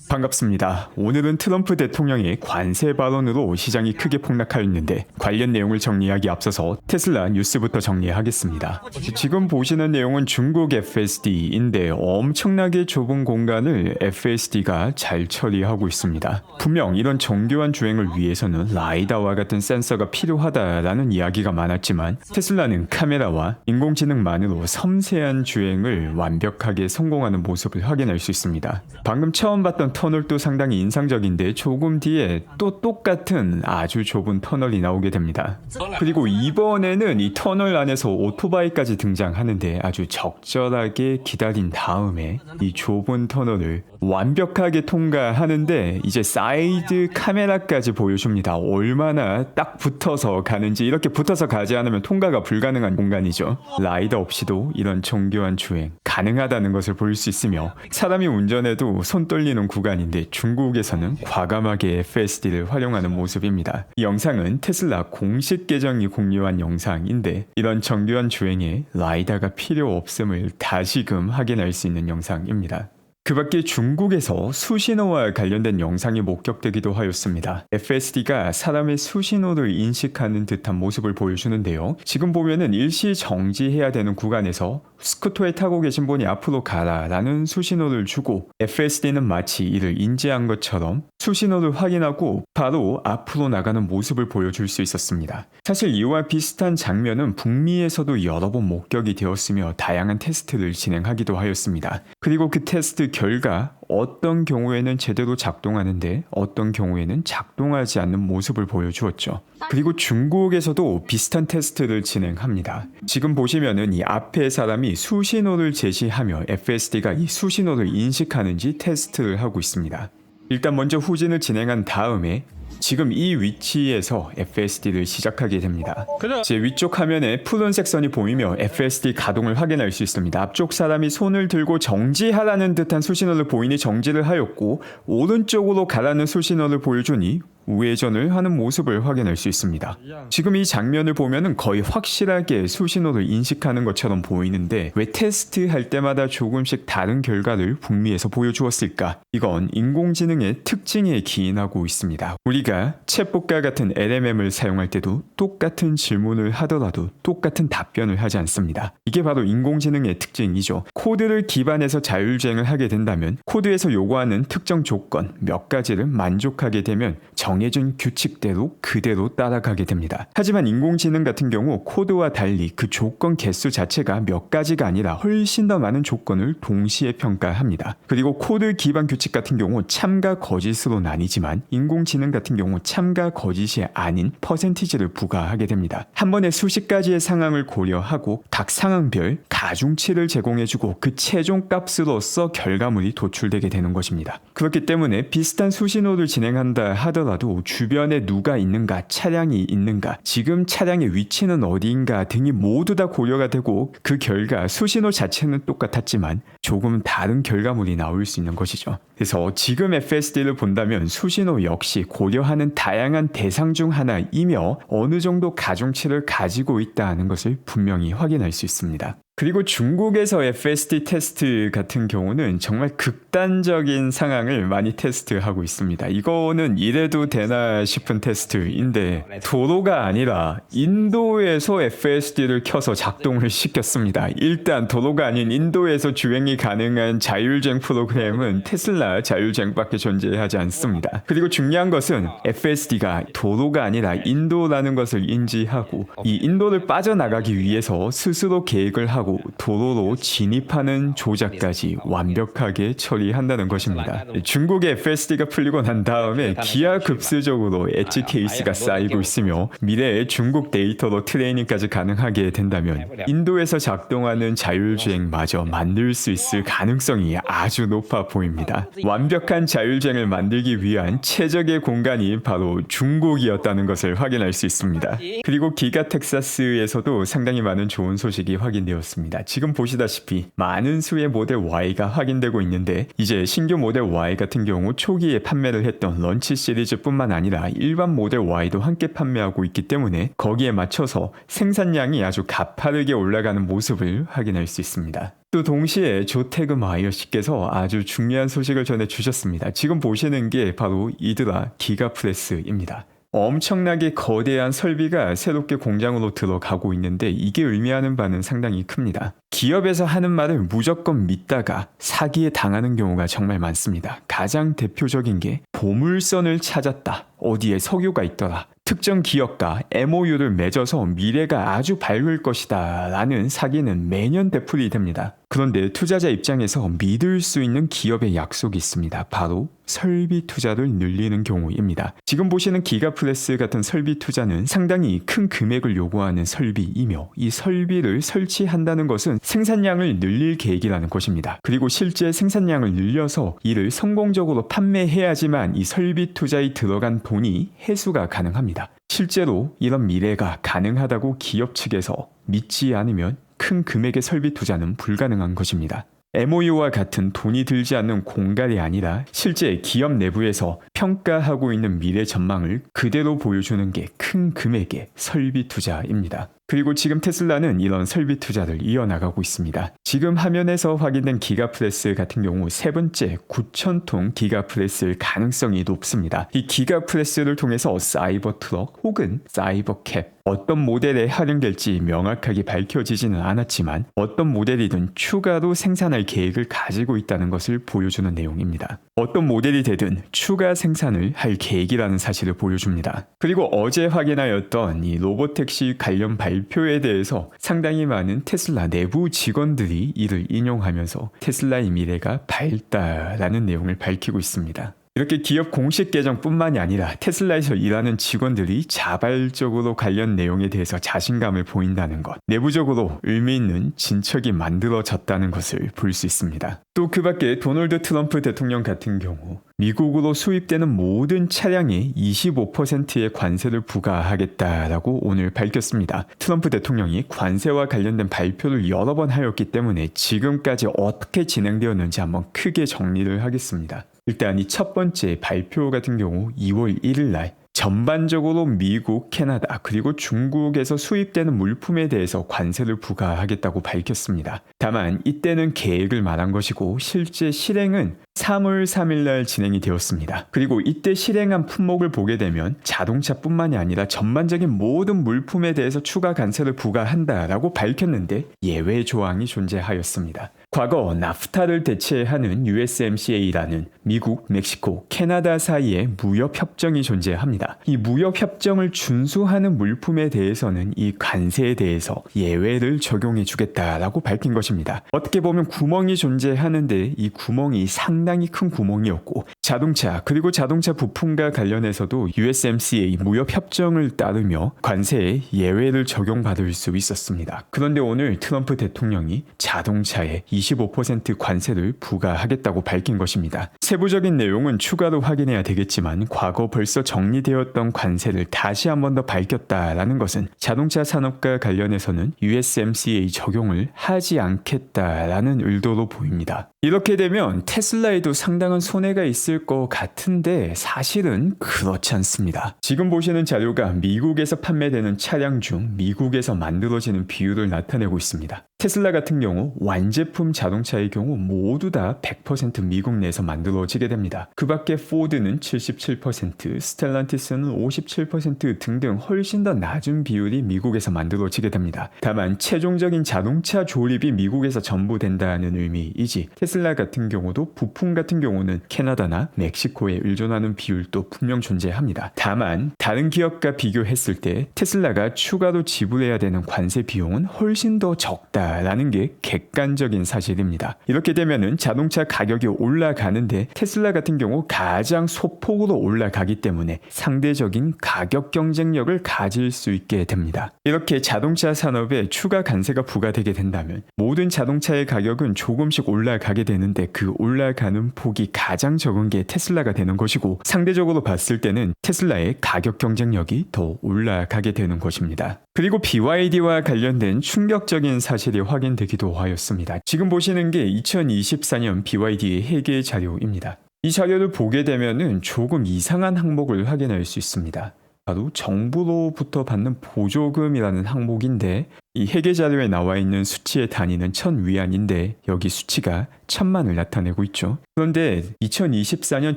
반갑습니다. 오늘은 트럼프 대통령의 관세 발언으로 시장이 크게 폭락하였는데 관련 내용을 정리하기 앞서서 테슬라 뉴스부터 정리하겠습니다. 지금 보시는 내용은 중국 FSD인데 엄청나게 좁은 공간을 FSD가 잘 처리하고 있습니다. 분명 이런 정교한 주행을 위해서는 라이다와 같은 센서가 필요하다라는 이야기가 많았지만 테슬라는 카메라와 인공지능만으로 섬세한 주행을 완벽하게 성공하는 모습을 확인할 수 있습니다. 방금 처음 봤던 터널도 상당히 인상적인데 조금 뒤에 또 똑같은 아주 좁은 터널이 나오게 됩니다. 그리고 이번에는 이 터널 안에서 오토바이까지 등장하는데 아주 적절하게 기다린 다음에 이 좁은 터널을 완벽하게 통과하는데 이제 사이드 카메라까지 보여줍니다. 얼마나 딱 붙어서 가는지. 이렇게 붙어서 가지 않으면 통과가 불가능한 공간이죠. 라이더 없이도 이런 정교한 주행 가능하다는 것을 볼 수 있으며 사람이 운전해도 손 떨리는 구간인데 중국에서는 과감하게 FSD를 활용하는 모습입니다. 이 영상은 테슬라 공식 계정이 공유한 영상인데 이런 정교한 주행에 라이다가 필요 없음을 다시금 확인할 수 있는 영상입니다. 그 밖에 중국에서 수신호와 관련된 영상이 목격되기도 하였습니다. FSD가 사람의 수신호를 인식하는 듯한 모습을 보여주는데요. 지금 보면은 일시 정지해야 되는 구간에서 스쿠터에 타고 계신 분이 앞으로 가라 라는 수신호를 주고 FSD는 마치 이를 인지한 것처럼 수신호를 확인하고 바로 앞으로 나가는 모습을 보여줄 수 있었습니다. 사실 이와 비슷한 장면은 북미에서도 여러 번 목격이 되었으며 다양한 테스트를 진행하기도 하였습니다. 그리고 그 테스트 결과 어떤 경우에는 제대로 작동하는데 어떤 경우에는 작동하지 않는 모습을 보여주었죠. 그리고 중국에서도 비슷한 테스트를 진행합니다. 지금 보시면은 이 앞에 사람이 수신호를 제시하며 FSD가 이 수신호를 인식하는지 테스트를 하고 있습니다. 일단 먼저 후진을 진행한 다음에 지금 이 위치에서 FSD를 시작하게 됩니다. 제 위쪽 화면에 푸른색 선이 보이며 FSD 가동을 확인할 수 있습니다. 앞쪽 사람이 손을 들고 정지하라는 듯한 수신호를 보이니 정지를 하였고 오른쪽으로 가라는 수신호를 보여주니 우회전을 하는 모습을 확인할 수 있습니다. 지금 이 장면을 보면은 거의 확실하게 수신호를 인식하는 것처럼 보이는데 왜 테스트할 때마다 조금씩 다른 결과를 북미에서 보여주었을까? 이건 인공지능의 특징에 기인하고 있습니다. 우리가 챗봇과 같은 LMM을 사용할 때도 똑같은 질문을 하더라도 똑같은 답변을 하지 않습니다. 이게 바로 인공지능의 특징이죠. 코드를 기반해서 자율주행을 하게 된다면 코드에서 요구하는 특정 조건 몇 가지를 만족하게 되면 정해진 규칙대로 그대로 따라가게 됩니다. 하지만 인공지능 같은 경우 코드와 달리 그 조건 개수 자체가 몇 가지가 아니라 훨씬 더 많은 조건을 동시에 평가합니다. 그리고 코드 기반 규칙 같은 경우 참과 거짓으로 나뉘지만 인공지능 같은 경우 참과 거짓이 아닌 퍼센티지를 부과하게 됩니다. 한 번에 수십 가지의 상황을 고려하고 각 상황별 가중치를 제공해주고 그 최종 값으로서 결과물이 도출되게 되는 것입니다. 그렇기 때문에 비슷한 수신호를 진행한다 하더라도 주변에 누가 있는가, 차량이 있는가, 지금 차량의 위치는 어디인가 등이 모두 다 고려가 되고 그 결과 수신호 자체는 똑같았지만 조금 다른 결과물이 나올 수 있는 것이죠. 그래서 지금 FSD를 본다면 수신호 역시 고려하는 다양한 대상 중 하나이며 어느 정도 가중치를 가지고 있다는 것을 분명히 확인할 수 있습니다. 그리고 중국에서 FSD 테스트 같은 경우는 정말 극단적인 상황을 많이 테스트하고 있습니다. 이거는 이래도 되나 싶은 테스트인데 도로가 아니라 인도에서 FSD를 켜서 작동을 시켰습니다. 일단 도로가 아닌 인도에서 주행이 가능한 자율주행 프로그램은 테슬라 자율주행밖에 존재하지 않습니다. 그리고 중요한 것은 FSD가 도로가 아니라 인도라는 것을 인지하고 이 인도를 빠져나가기 위해서 스스로 계획을 하고 도로로 진입하는 조작까지 완벽하게 처리한다는 것입니다. 중국의 FSD가 풀리고 난 다음에 기하급수적으로 엣지 케이스가 쌓이고 있으며 미래에 중국 데이터로 트레이닝까지 가능하게 된다면 인도에서 작동하는 자율주행마저 만들 수 있을 가능성이 아주 높아 보입니다. 완벽한 자율주행을 만들기 위한 최적의 공간이 바로 중국이었다는 것을 확인할 수 있습니다. 그리고 기가 텍사스에서도 상당히 많은 좋은 소식이 확인되었습니다. 지금 보시다시피 많은 수의 모델 Y가 확인되고 있는데 이제 신규 모델 Y 같은 경우 초기에 판매를 했던 런치 시리즈뿐만 아니라 일반 모델 Y도 함께 판매하고 있기 때문에 거기에 맞춰서 생산량이 아주 가파르게 올라가는 모습을 확인할 수 있습니다. 또 동시에 조태그 마이어 씨께서 아주 중요한 소식을 전해주셨습니다. 지금 보시는 게 바로 이드라 기가프레스입니다. 엄청나게 거대한 설비가 새롭게 공장으로 들어가고 있는데 이게 의미하는 바는 상당히 큽니다. 기업에서 하는 말을 무조건 믿다가 사기에 당하는 경우가 정말 많습니다. 가장 대표적인 게 보물선을 찾았다. 어디에 석유가 있더라. 특정 기업과 MOU를 맺어서 미래가 아주 밝을 것이다 라는 사기는 매년 되풀이 됩니다. 그런데 투자자 입장에서 믿을 수 있는 기업의 약속이 있습니다. 바로 설비 투자를 늘리는 경우입니다. 지금 보시는 기가프레스 같은 설비 투자는 상당히 큰 금액을 요구하는 설비이며 이 설비를 설치한다는 것은 생산량을 늘릴 계획이라는 것입니다. 그리고 실제 생산량을 늘려서 이를 성공적으로 판매해야지만 이 설비 투자에 들어간 돈이 회수가 가능합니다. 실제로 이런 미래가 가능하다고 기업 측에서 믿지 않으면 큰 금액의 설비 투자는 불가능한 것입니다. MOU와 같은 돈이 들지 않는 공갈이 아니라 실제 기업 내부에서 평가하고 있는 미래 전망을 그대로 보여주는 게 큰 금액의 설비 투자입니다. 그리고 지금 테슬라는 이런 설비 투자를 이어나가고 있습니다. 지금 화면에서 확인된 기가프레스 같은 경우 세 번째 9,000톤 기가프레스일 가능성이 높습니다. 이 기가프레스를 통해서 사이버 트럭 혹은 사이버 캡 어떤 모델에 활용될지 명확하게 밝혀지지는 않았지만 어떤 모델이든 추가로 생산할 계획을 가지고 있다는 것을 보여주는 내용입니다. 어떤 모델이 되든 추가 생산을 할 계획이라는 사실을 보여줍니다. 그리고 어제 확인하였던 이 로보택시 관련 발표에 대해서 상당히 많은 테슬라 내부 직원들이 이를 인용하면서 테슬라의 미래가 밝다라는 내용을 밝히고 있습니다. 이렇게 기업 공식 계정뿐만이 아니라 테슬라에서 일하는 직원들이 자발적으로 관련 내용에 대해서 자신감을 보인다는 것, 내부적으로 의미 있는 진척이 만들어졌다는 것을 볼 수 있습니다. 또 그 밖에 도널드 트럼프 대통령 같은 경우 미국으로 수입되는 모든 차량에 25%의 관세를 부과하겠다라고 오늘 밝혔습니다. 트럼프 대통령이 관세와 관련된 발표를 여러 번 하였기 때문에 지금까지 어떻게 진행되었는지 한번 크게 정리를 하겠습니다. 일단 이 첫 번째 발표 같은 경우 2월 1일 날 전반적으로 미국, 캐나다 그리고 중국에서 수입되는 물품에 대해서 관세를 부과하겠다고 밝혔습니다. 다만 이때는 계획을 말한 것이고 실제 실행은 3월 3일 날 진행이 되었습니다. 그리고 이때 실행한 품목을 보게 되면 자동차뿐만이 아니라 전반적인 모든 물품에 대해서 추가 관세를 부과한다라고 밝혔는데 예외 조항이 존재하였습니다. 과거 나프타를 대체하는 USMCA라는 미국, 멕시코, 캐나다 사이에 무역협정이 존재합니다. 이 무역협정을 준수하는 물품에 대해서는 이 관세에 대해서 예외를 적용해 주겠다라고 밝힌 것입니다. 어떻게 보면 구멍이 존재하는데 이 구멍이 상당히 큰 구멍이었고 자동차 그리고 자동차 부품과 관련해서도 USMCA 무역협정을 따르며 관세에 예외를 적용받을 수 있었습니다. 그런데 오늘 트럼프 대통령이 자동차에 25% 관세를 부과하겠다고 밝힌 것입니다. 세부적인 내용은 추가로 확인해야 되겠지만 과거 벌써 정리되었던 관세를 다시 한 번 더 밝혔다라는 것은 자동차 산업과 관련해서는 USMCA 적용을 하지 않겠다라는 의도로 보입니다. 이렇게 되면 테슬라에도 상당한 손해가 있을 것 같은데 사실은 그렇지 않습니다. 지금 보시는 자료가 미국에서 판매되는 차량 중 미국에서 만들어지는 비율을 나타내고 있습니다. 테슬라 같은 경우 완제품 자동차의 경우 모두 다 100% 미국 내에서 만들어지게 됩니다. 그 밖에 포드는 77%, 스텔란티스는 57% 등등 훨씬 더 낮은 비율이 미국에서 만들어지게 됩니다. 다만 최종적인 자동차 조립이 미국에서 전부 된다는 의미이지 테슬라 같은 경우도 부품 같은 경우는 캐나다나 멕시코에 의존하는 비율도 분명 존재합니다. 다만 다른 기업과 비교했을 때 테슬라가 추가로 지불해야 되는 관세 비용은 훨씬 더 적다라는 게 객관적인 사실입니다. 이렇게 되면은 자동차 가격이 올라가는데 테슬라 같은 경우 가장 소폭으로 올라가기 때문에 상대적인 가격 경쟁력을 가질 수 있게 됩니다. 이렇게 자동차 산업에 추가 관세가 부과되게 된다면 모든 자동차의 가격은 조금씩 올라가게 되는데 그 올라가는 폭이 가장 적은 게 테슬라가 되는 것이고 상대적으로 봤을 때는 테슬라의 가격 경쟁력이 더 올라가게 되는 것입니다. 그리고 BYD와 관련된 충격적인 사실이 확인되기도 하였습니다. 지금 보시는 게 2024년 BYD의 회계 자료입니다. 이 자료를 보게 되면은 조금 이상한 항목을 확인할 수 있습니다. 바로 정부로부터 받는 보조금이라는 항목인데, 이 회계 자료에 나와 있는 수치의 단위는 1000위안인데 여기 수치가 1000만을 나타내고 있죠. 그런데 2024년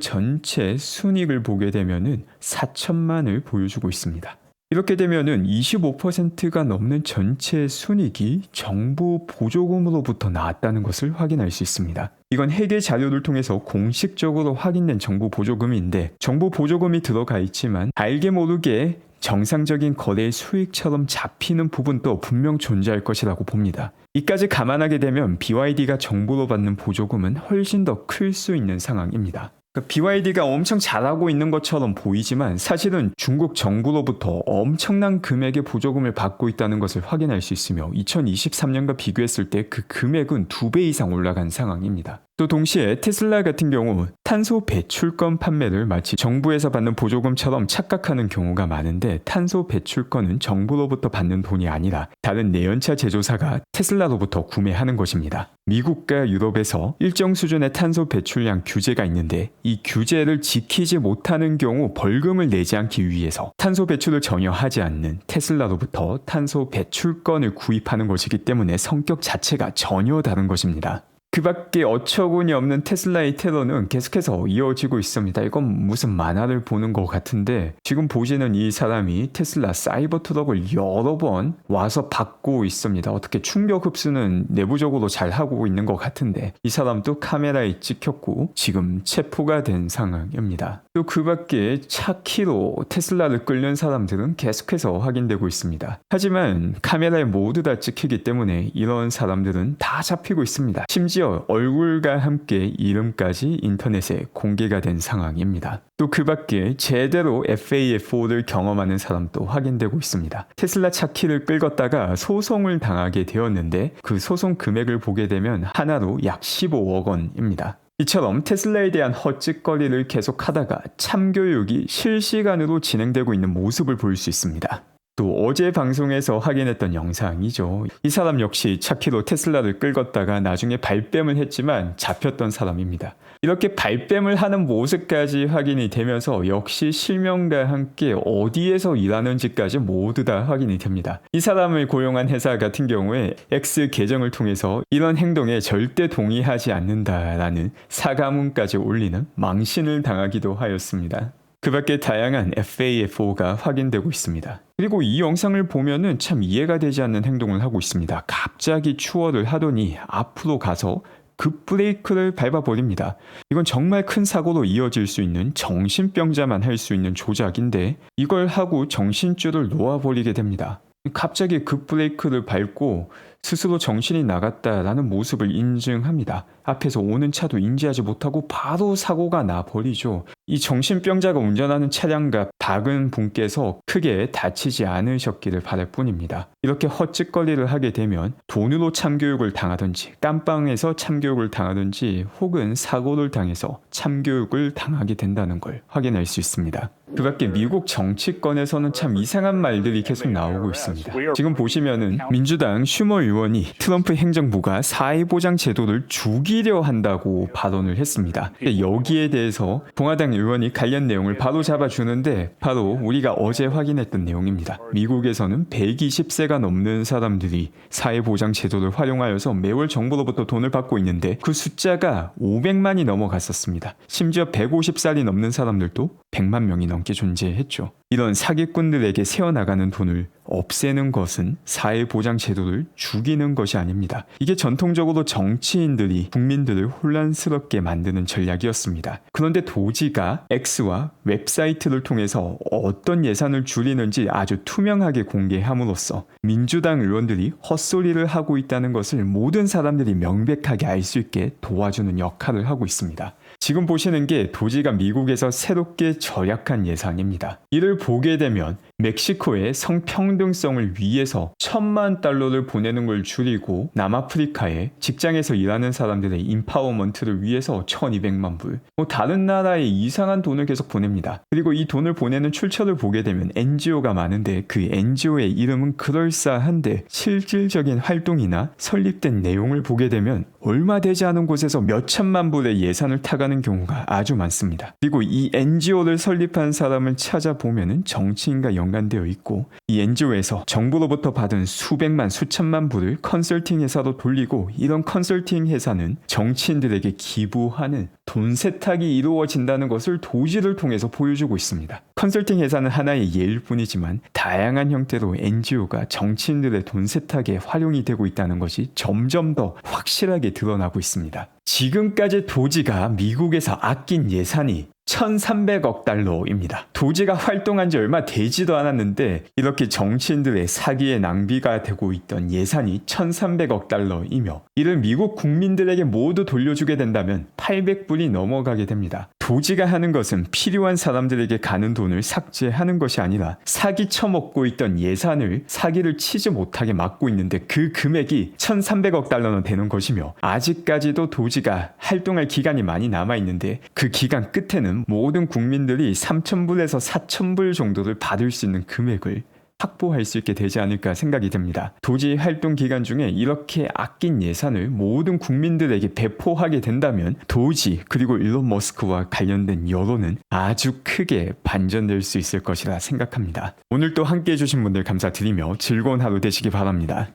전체 순이익을 보게 되면은 4000만을 보여주고 있습니다. 이렇게 되면은 25%가 넘는 전체 순이익이 정부 보조금으로부터 나왔다는 것을 확인할 수 있습니다. 이건 회계 자료를 통해서 공식적으로 확인된 정부 보조금인데, 정부 보조금이 들어가 있지만 알게 모르게 정상적인 거래의 수익처럼 잡히는 부분도 분명 존재할 것이라고 봅니다. 이까지 감안하게 되면 BYD가 정부로 받는 보조금은 훨씬 더 클 수 있는 상황입니다. BYD가 엄청 잘하고 있는 것처럼 보이지만 사실은 중국 정부로부터 엄청난 금액의 보조금을 받고 있다는 것을 확인할 수 있으며 2023년과 비교했을 때 그 금액은 2배 이상 올라간 상황입니다. 또 동시에 테슬라 같은 경우 탄소 배출권 판매를 마치 정부에서 받는 보조금처럼 착각하는 경우가 많은데, 탄소 배출권은 정부로부터 받는 돈이 아니라 다른 내연차 제조사가 테슬라로부터 구매하는 것입니다. 미국과 유럽에서 일정 수준의 탄소 배출량 규제가 있는데, 이 규제를 지키지 못하는 경우 벌금을 내지 않기 위해서 탄소 배출을 전혀 하지 않는 테슬라로부터 탄소 배출권을 구입하는 것이기 때문에 성격 자체가 전혀 다른 것입니다. 그 밖에 어처구니 없는 테슬라의 테러는 계속해서 이어지고 있습니다. 이건 무슨 만화를 보는 것 같은데, 지금 보시는 이 사람이 테슬라 사이버 트럭을 여러 번 와서 받고 있습니다. 어떻게 충격 흡수는 내부적으로 잘 하고 있는 것 같은데, 이 사람도 카메라에 찍혔고 지금 체포가 된 상황입니다. 또 그 밖에 차 키로 테슬라를 끌는 사람들은 계속해서 확인되고 있습니다. 하지만 카메라에 모두 다 찍히기 때문에 이런 사람들은 다 잡히고 있습니다. 심지어 얼굴과 함께 이름까지 인터넷에 공개가 된 상황입니다. 또 그 밖에 제대로 FAFO를 경험하는 사람도 확인되고 있습니다. 테슬라 차 키를 끌었다가 소송을 당하게 되었는데, 그 소송 금액을 보게 되면 하나로 약 15억 원입니다. 이처럼 테슬라에 대한 헛짓거리를 계속하다가 참교육이 실시간으로 진행되고 있는 모습을 볼 수 있습니다. 또 어제 방송에서 확인했던 영상이죠. 이 사람 역시 차키로 테슬라를 끌었다가 나중에 발뺌을 했지만 잡혔던 사람입니다. 이렇게 발뺌을 하는 모습까지 확인이 되면서 역시 실명과 함께 어디에서 일하는지까지 모두 다 확인이 됩니다. 이 사람을 고용한 회사 같은 경우에 X 계정을 통해서 이런 행동에 절대 동의하지 않는다라는 사과문까지 올리는 망신을 당하기도 하였습니다. 그 밖에 다양한 FAFO가 확인되고 있습니다. 그리고 이 영상을 보면은 참 이해가 되지 않는 행동을 하고 있습니다. 갑자기 추월을 하더니 앞으로 가서 급브레이크를 밟아버립니다. 이건 정말 큰 사고로 이어질 수 있는 정신병자만 할 수 있는 조작인데, 이걸 하고 정신줄을 놓아버리게 됩니다. 갑자기 급브레이크를 밟고 스스로 정신이 나갔다라는 모습을 인증합니다. 앞에서 오는 차도 인지하지 못하고 바로 사고가 나버리죠. 이 정신병자가 운전하는 차량과 박은 분께서 크게 다치지 않으셨기를 바랄 뿐입니다. 이렇게 헛짓거리를 하게 되면 돈으로 참교육을 당하든지 깜빵에서 참교육을 당하든지 혹은 사고를 당해서 참교육을 당하게 된다는 걸 확인할 수 있습니다. 그 밖에 미국 정치권에서는 참 이상한 말들이 계속 나오고 있습니다. 지금 보시면은 민주당 슈머 의원이 트럼프 행정부가 사회보장 제도를 죽이려 한다고 발언을 했습니다. 여기에 대해서 공화당 의원이 관련 내용을 바로 잡아주는데, 바로 우리가 어제 확인했던 내용입니다. 미국에서는 120세가 넘는 사람들이 사회보장 제도를 활용하여서 매월 정부로부터 돈을 받고 있는데 그 숫자가 500만이 넘어갔었습니다. 심지어 150살이 넘는 사람들도 100만 명이 넘게 존재했죠. 이런 사기꾼들에게 새어나가는 돈을 없애는 것은 사회보장 제도를 죽이는 것이 아닙니다. 이게 전통적으로 정치인들이 국민들을 혼란스럽게 만드는 전략이었습니다. 그런데 도지가 X와 웹사이트를 통해서 어떤 예산을 줄이는지 아주 투명하게 공개함으로써 민주당 의원들이 헛소리를 하고 있다는 것을 모든 사람들이 명백하게 알 수 있게 도와주는 역할을 하고 있습니다. 지금 보시는 게 도지가 미국에서 새롭게 절약한 예산입니다. 이를 보게 되면 멕시코의 성평등성을 위해서 $10,000,000를 보내는 걸 줄이고 남아프리카에 직장에서 일하는 사람들의 인파워먼트를 위해서 $1,200만 불, 다른 나라에 이상한 돈을 계속 보냅니다. 그리고 이 돈을 보내는 출처를 보게 되면 NGO가 많은데 그 NGO의 이름은 그럴싸한데 실질적인 활동이나 설립된 내용을 보게 되면 얼마 되지 않은 곳에서 몇 천만 불의 예산을 타가는 경우가 아주 많습니다. 그리고 이 NGO를 설립한 사람을 찾아보면 정치인과 연관되어 있고 이 NGO에서 정부로부터 받은 수백만 수천만 불을 컨설팅 회사로 돌리고 이런 컨설팅 회사는 정치인들에게 기부하는 돈 세탁이 이루어진다는 것을 도지를 통해서 보여주고 있습니다. 컨설팅 회사는 하나의 예일 뿐이지만 다양한 형태로 NGO가 정치인들의 돈 세탁에 활용이 되고 있다는 것이 점점 더 확실하게 드러나고 있습니다. 지금까지 도지가 미국에서 아낀 예산이 $1,300억 입니다. 도지가 활동한 지 얼마 되지도 않았는데 이렇게 정치인들의 사기에 낭비가 되고 있던 예산이 $1,300억 이를 미국 국민들에게 모두 돌려주게 된다면 800불이 넘어가게 됩니다. 도지가 하는 것은 필요한 사람들에게 가는 돈을 삭제하는 것이 아니라 사기 쳐먹고 있던 예산을 사기를 치지 못하게 막고 있는데 그 금액이 $1,300억 되는 것이며 아직까지도 도지가 활동할 기간이 많이 남아있는데 그 기간 끝에는 모든 국민들이 3,000불에서 4,000불 정도를 받을 수 있는 금액을 확보할 수 있게 되지 않을까 생각이 됩니다. 도지 활동 기간 중에 이렇게 아낀 예산을 모든 국민들에게 배포하게 된다면 도지 그리고 일론 머스크와 관련된 여론은 아주 크게 반전될 수 있을 것이라 생각합니다. 오늘 또 함께 해주신 분들 감사드리며 즐거운 하루 되시기 바랍니다.